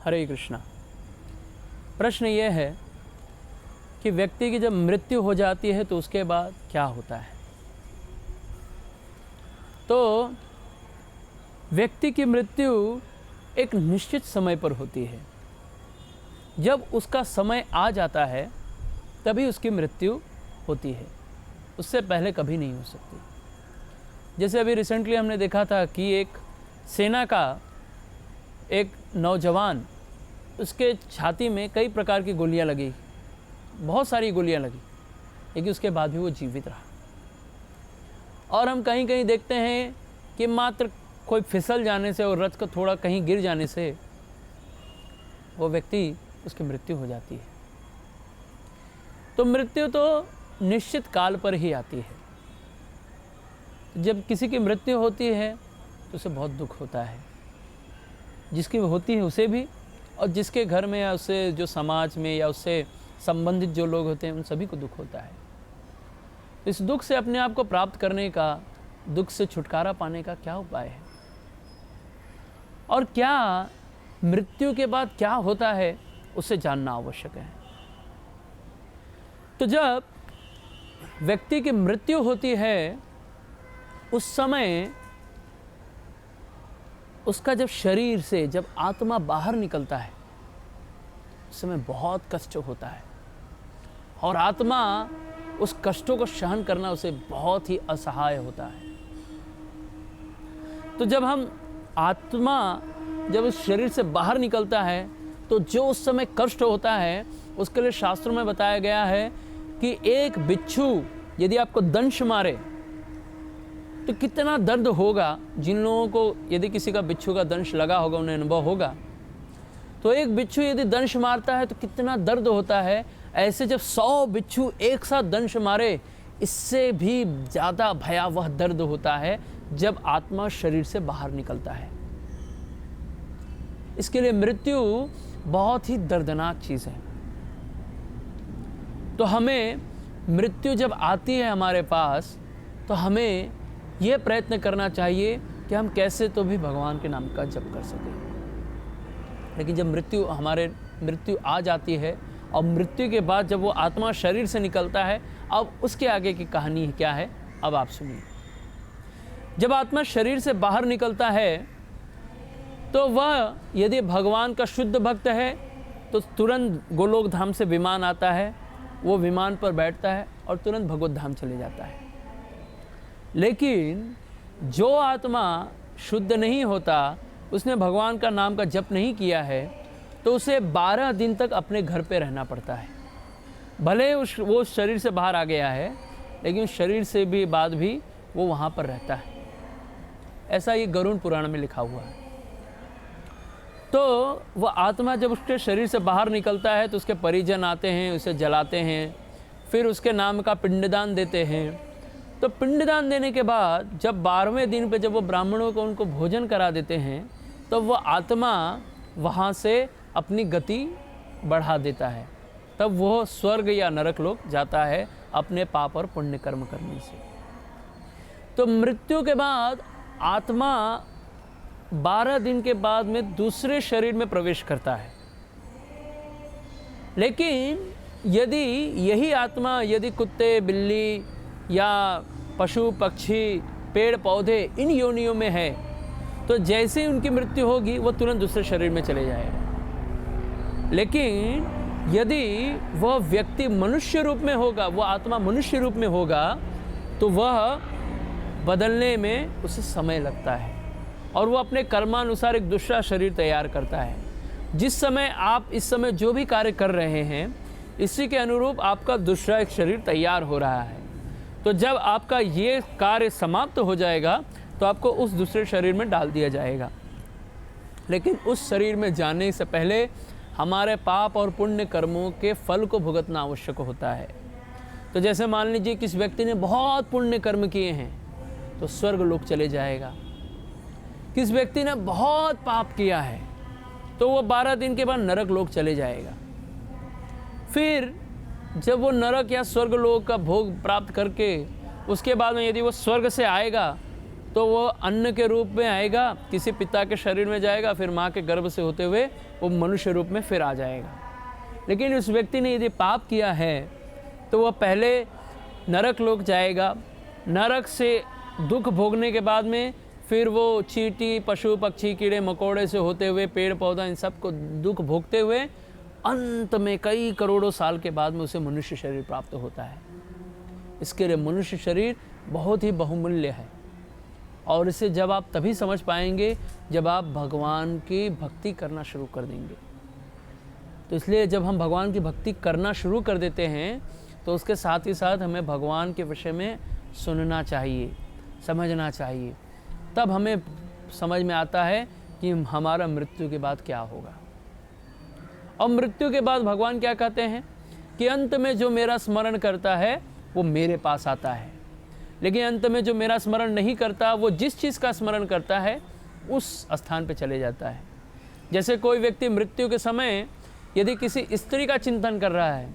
हरे कृष्णा। प्रश्न ये है कि व्यक्ति की जब मृत्यु हो जाती है तो उसके बाद क्या होता है। तो व्यक्ति की मृत्यु एक निश्चित समय पर होती है। जब उसका समय आ जाता है तभी उसकी मृत्यु होती है, उससे पहले कभी नहीं हो सकती। जैसे अभी रिसेंटली हमने देखा था कि एक सेना का एक नौजवान, उसके छाती में कई प्रकार की गोलियां लगी, बहुत सारी गोलियां लगी, लेकिन उसके बाद भी वो जीवित रहा। और हम कहीं कहीं देखते हैं कि मात्र कोई फिसल जाने से और रथ को थोड़ा कहीं गिर जाने से वो व्यक्ति, उसकी मृत्यु हो जाती है। तो मृत्यु तो निश्चित काल पर ही आती है। जब किसी की मृत्यु होती है तो उसे बहुत दुख होता है, जिसकी होती है उसे भी, और जिसके घर में या उससे जो समाज में या उससे संबंधित जो लोग होते हैं उन सभी को दुख होता है। इस दुख से अपने आप को प्राप्त करने का, दुख से छुटकारा पाने का क्या उपाय है, और क्या मृत्यु के बाद क्या होता है, उसे जानना आवश्यक है। तो जब व्यक्ति की मृत्यु होती है उस समय उसका जब शरीर से जब आत्मा बाहर निकलता है उस समय बहुत कष्ट होता है, और आत्मा उस कष्टों को सहन करना उसे बहुत ही असहाय होता है। तो जब हम आत्मा जब उस शरीर से बाहर निकलता है तो जो उस समय कष्ट होता है उसके लिए शास्त्रों में बताया गया है कि एक बिच्छू यदि आपको दंश मारे तो कितना दर्द होगा। जिन लोगों को यदि किसी का बिच्छू का दंश लगा होगा उन्हें अनुभव होगा। तो एक बिच्छू यदि दंश मारता है तो कितना दर्द होता है। ऐसे जब 100 बिच्छू एक साथ दंश मारे, इससे भी ज़्यादा भयावह दर्द होता है जब आत्मा शरीर से बाहर निकलता है। इसके लिए मृत्यु बहुत ही दर्दनाक चीज़ है। तो हमें मृत्यु जब आती है हमारे पास तो हमें यह प्रयत्न करना चाहिए कि हम कैसे तो भी भगवान के नाम का जप कर सकें। लेकिन जब मृत्यु आ जाती है और मृत्यु के बाद जब वो आत्मा शरीर से निकलता है, अब उसके आगे की कहानी क्या है, अब आप सुनिए। जब आत्मा शरीर से बाहर निकलता है तो वह यदि भगवान का शुद्ध भक्त है तो तुरंत गोलोक धाम से विमान आता है, वो विमान पर बैठता है और तुरंत भगवत धाम चले जाता है। लेकिन जो आत्मा शुद्ध नहीं होता, उसने भगवान का नाम का जप नहीं किया है, तो उसे 12 दिन तक अपने घर पे रहना पड़ता है। भले वो शरीर से बाहर आ गया है, लेकिन शरीर से भी बाद भी वो वहाँ पर रहता है। ऐसा ये गरुड़ पुराण में लिखा हुआ है। तो वह आत्मा जब उसके शरीर से बाहर निकलता है तो उसके परिजन आते हैं, उसे जलाते हैं, फिर उसके नाम का पिंडदान देते हैं। तो पिंडदान देने के बाद जब 12वें दिन पे जब वो ब्राह्मणों को उनको भोजन करा देते हैं तो वह आत्मा वहाँ से अपनी गति बढ़ा देता है। तब वो स्वर्ग या नरक लोक जाता है अपने पाप और पुण्य कर्म करने से। तो मृत्यु के बाद आत्मा 12 दिन के बाद में दूसरे शरीर में प्रवेश करता है। लेकिन यदि यही आत्मा यदि कुत्ते, बिल्ली या पशु, पक्षी, पेड़ पौधे इन योनियों में है तो जैसे ही उनकी मृत्यु होगी वो तुरंत दूसरे शरीर में चले जाएगा। लेकिन यदि वह व्यक्ति मनुष्य रूप में होगा, वो आत्मा मनुष्य रूप में होगा, तो वह बदलने में उसे समय लगता है और वो अपने कर्मानुसार एक दूसरा शरीर तैयार करता है। जिस समय आप इस समय जो भी कार्य कर रहे हैं, इसी के अनुरूप आपका दूसरा एक शरीर तैयार हो रहा है। तो जब आपका ये कार्य समाप्त हो जाएगा तो आपको उस दूसरे शरीर में डाल दिया जाएगा। लेकिन उस शरीर में जाने से पहले हमारे पाप और पुण्य कर्मों के फल को भुगतना आवश्यक होता है। तो जैसे मान लीजिए किस व्यक्ति ने बहुत पुण्य कर्म किए हैं तो स्वर्ग लोक चले जाएगा। किस व्यक्ति ने बहुत पाप किया है तो वो 12 दिन के बाद नरक लोक चले जाएगा। फिर जब वो नरक या स्वर्ग लोक का भोग प्राप्त करके उसके बाद में यदि वो स्वर्ग से आएगा तो वो अन्न के रूप में आएगा, किसी पिता के शरीर में जाएगा, फिर माँ के गर्भ से होते हुए वो मनुष्य रूप में फिर आ जाएगा। लेकिन उस व्यक्ति ने यदि पाप किया है तो वह पहले नरक लोक जाएगा, नरक से दुख भोगने के बाद में फिर वो चींटी, पशु पक्षी, कीड़े मकोड़े से होते हुए पेड़ पौधा, इन सब को दुख भोगते हुए अंत में कई करोड़ों साल के बाद में उसे मनुष्य शरीर प्राप्त होता है। इसके लिए मनुष्य शरीर बहुत ही बहुमूल्य है, और इसे जब आप तभी समझ पाएंगे जब आप भगवान की भक्ति करना शुरू कर देंगे। तो इसलिए जब हम भगवान की भक्ति करना शुरू कर देते हैं तो उसके साथ ही साथ हमें भगवान के विषय में सुनना चाहिए, समझना चाहिए। तब हमें समझ में आता है कि हमारा मृत्यु के बाद क्या होगा। और मृत्यु के बाद भगवान क्या कहते हैं कि अंत में जो मेरा स्मरण करता है वो मेरे पास आता है, लेकिन अंत में जो मेरा स्मरण नहीं करता, वो जिस चीज़ का स्मरण करता है उस स्थान पे चले जाता है। जैसे कोई व्यक्ति मृत्यु के समय यदि किसी स्त्री का चिंतन कर रहा है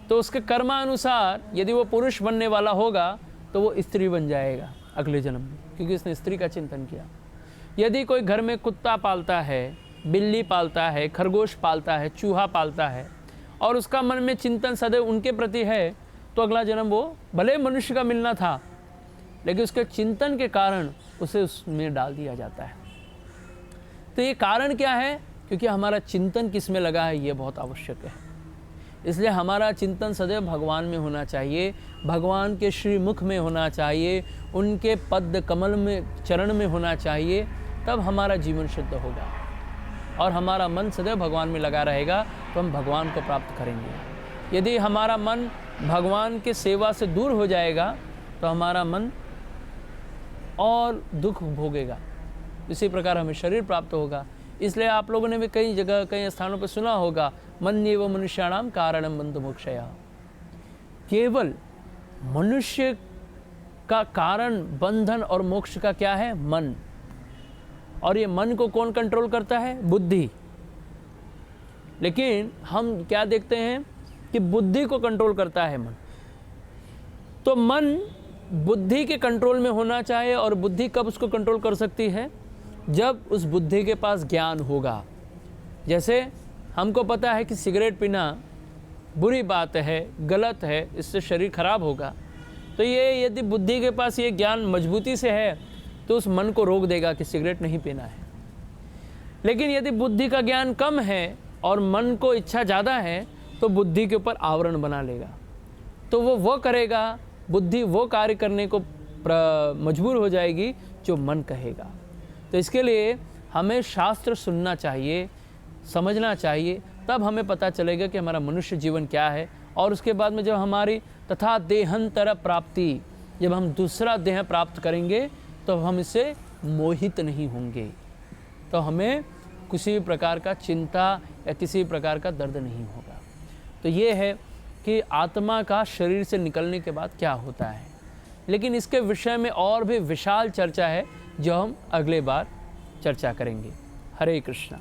तो उसके कर्मानुसार यदि वो पुरुष बनने वाला होगा तो वो स्त्री बन जाएगा अगले जन्म में, क्योंकि उसने स्त्री का चिंतन किया। यदि कोई घर में कुत्ता पालता है, बिल्ली पालता है, खरगोश पालता है, चूहा पालता है, और उसका मन में चिंतन सदैव उनके प्रति है, तो अगला जन्म वो भले मनुष्य का मिलना था, लेकिन उसके चिंतन के कारण उसे उसमें डाल दिया जाता है। तो ये कारण क्या है? क्योंकि हमारा चिंतन किस में लगा है, ये बहुत आवश्यक है। इसलिए हमारा चिंतन सदैव भगवान में होना चाहिए, भगवान के श्रीमुख में होना चाहिए, उनके पद कमल में, चरण में होना चाहिए। तब हमारा जीवन शुद्ध होगा और हमारा मन सदैव भगवान में लगा रहेगा, तो हम भगवान को प्राप्त करेंगे। यदि हमारा मन भगवान के सेवा से दूर हो जाएगा तो हमारा मन और दुख भोगेगा, इसी प्रकार हमें शरीर प्राप्त होगा। इसलिए आप लोगों ने भी कई जगह, कई स्थानों पर सुना होगा, मन्येव मनुष्याणाम कारणम बंधु मोक्षयः। केवल मनुष्य का कारण बंधन और मोक्ष का क्या है? मन। और ये मन को कौन कंट्रोल करता है? बुद्धि। लेकिन हम क्या देखते हैं कि बुद्धि को कंट्रोल करता है मन। तो मन बुद्धि के कंट्रोल में होना चाहिए, और बुद्धि कब उसको कंट्रोल कर सकती है? जब उस बुद्धि के पास ज्ञान होगा। जैसे हमको पता है कि सिगरेट पीना बुरी बात है, गलत है, इससे शरीर खराब होगा, तो ये यदि बुद्धि के पास ये ज्ञान मजबूती से है तो उस मन को रोक देगा कि सिगरेट नहीं पीना है। लेकिन यदि बुद्धि का ज्ञान कम है और मन को इच्छा ज़्यादा है तो बुद्धि के ऊपर आवरण बना लेगा, तो वो करेगा, बुद्धि वो कार्य करने को मजबूर हो जाएगी जो मन कहेगा। तो इसके लिए हमें शास्त्र सुनना चाहिए, समझना चाहिए, तब हमें पता चलेगा कि हमारा मनुष्य जीवन क्या है। और उसके बाद में जब हमारी तथा देहांतर प्राप्ति, जब हम दूसरा देह प्राप्त करेंगे तो हम इससे मोहित नहीं होंगे, तो हमें किसी भी प्रकार का चिंता या किसी प्रकार का दर्द नहीं होगा। तो ये है कि आत्मा का शरीर से निकलने के बाद क्या होता है। लेकिन इसके विषय में और भी विशाल चर्चा है जो हम अगले बार चर्चा करेंगे। हरे कृष्णा।